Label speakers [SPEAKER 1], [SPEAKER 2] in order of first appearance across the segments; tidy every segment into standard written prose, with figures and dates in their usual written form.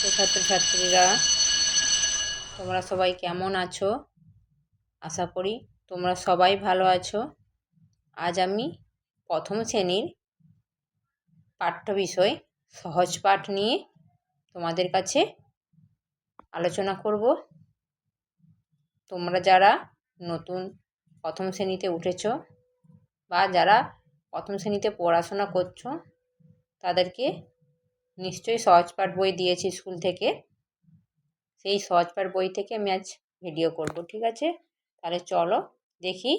[SPEAKER 1] তো ছাত্রছাত্রীরা, তোমরা সবাই কেমন আছো? আশা করি তোমরা সবাই ভালো আছো। আজ আমি প্রথম শ্রেণীর পাঠ্য বিষয় সহজ পাঠ নিয়ে তোমাদের কাছে আলোচনা করব। তোমরা যারা নতুন প্রথম শ্রেণীতে উঠেছো বা যারা প্রথম শ্রেণীতে পড়াশোনা করছো, তাদেরকে নিশ্চয়ই সহজ পাঠ বই দিয়েছি স্কুল থেকে। সেই সহজ পাঠ বই থেকে আমি আজ ভিডিও করব, ঠিক আছে? তাহলে চলো দেখি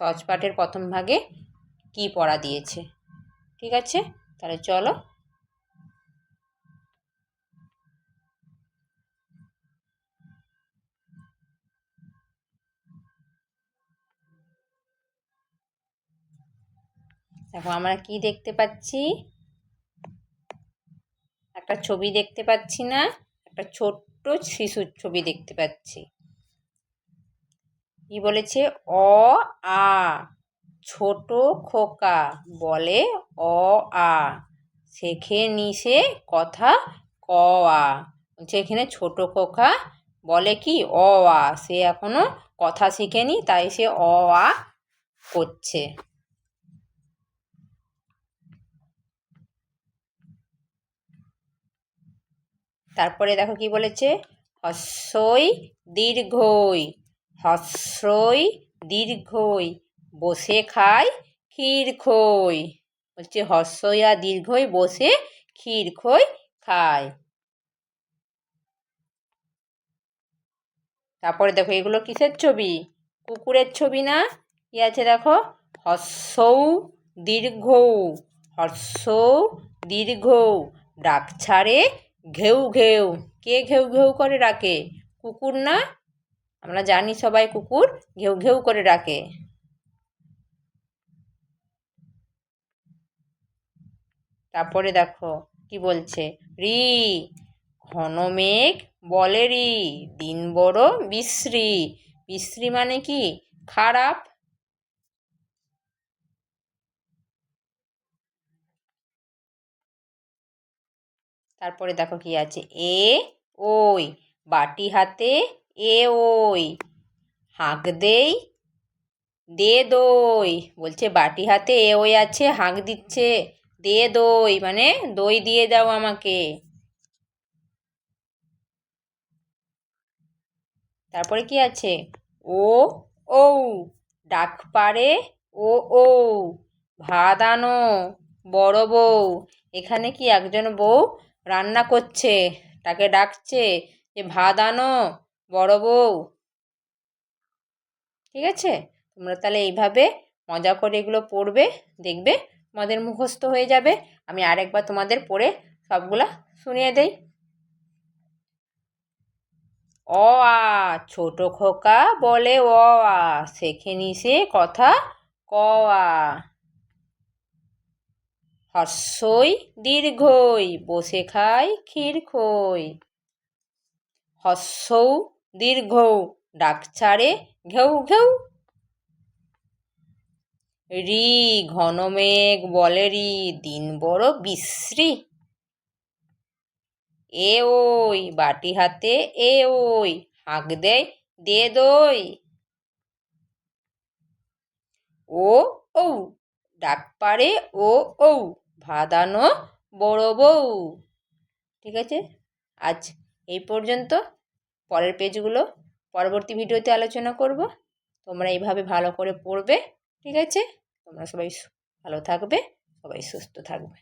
[SPEAKER 1] সহজ পাঠের প্রথম ভাগে কি পড়া দিয়েছে। ঠিক আছে, তাহলে চলো। দেখো আমরা কি দেখতে পাচ্ছি, একটা ছবি দেখতে পাচ্ছি না? একটা ছোট্ট শিশুর ছবি দেখতে পাচ্ছি। কি বলেছে? অ আ, ছোট খোকা বলে অ আ, শেখে নিশে কথা ক আ। বলছে এখানে ছোট খোকা বলে কি অ আ, সে এখনো কথা শিখেনি, তাই সে অ আ করছে। তারপরে দেখো কি বলেছে? হস্যই দীর্ঘই, হস্যই দীর্ঘই, বসে খায় ক্ষীর খই। বলছে হস্যই আর দীর্ঘই বসে ক্ষীর খই খায়। তারপরে দেখো এগুলো কিসের ছবি? কুকুরের ছবি না? কি আছে দেখো? হস্যৌ দীর্ঘৌ, হস্যৌ দীর্ঘৌ, ডাক ছাড়ে ঘেউ ঘেউ। কে ঘেউ ঘেউ করে ডাকে? কুকুর না? আমরা জানি সবাই কুকুর ঘেউ ঘেউ করে ডাকে। তারপরে দেখো কি বলছে? রি, ঘন মেঘ বলে রি, দিন বড় বিশ্রী। বিশ্রী মানে কি? খারাপ। তারপরে দেখো কি আছে? এ ওই, বাটি হাতে এ ওই, হাঁক দেই দে দই। বলছে বাটি হাতে এ ওই আছে, হাঁক দিচ্ছে দে দই, মানে দই দিয়ে দাও আমাকে। তারপরে কি আছে? ও ও, ডাক পারে ও ও, ভাত আনো বড় বউ। এখানে কি একজন বউ রান্না করছে, তাকে ডাকছে যে ভাত আনো বড় বউ। ঠিক আছে, তোমরা তাহলে এইভাবে মজা করে এগুলো পড়বে, দেখবে তোমাদের মুখস্থ হয়ে যাবে। আমি আরেকবার তোমাদের পড়ে সবগুলা শুনিয়ে দেই। অ আ, ছোট খোকা বলে অ আ, শেখে নিশে কথা ক আ। হস্যই দীর্ঘই, বসে খায় ক্ষীর খই। হস্যৌ দীর্ঘৌ, ডাক ছাড়ে ঘেউ ঘেউ। রি, ঘন মেঘ বলে রি, দিন বড় বিশ্রী। এ ওই, বাটি হাতে এ ওই, হাঁক দেয় দে দই। ও ও, ডাক পারে ও ও, ভাত আনো বড় বউ। ঠিক আছে, আজ এই পর্যন্ত। পরের পেজগুলো পরবর্তী ভিডিওতে আলোচনা করব। তোমরা এইভাবে ভালো করে পড়বে, ঠিক আছে? তোমরা সবাই ভালো থাকবে, সবাই সুস্থ থাকবে।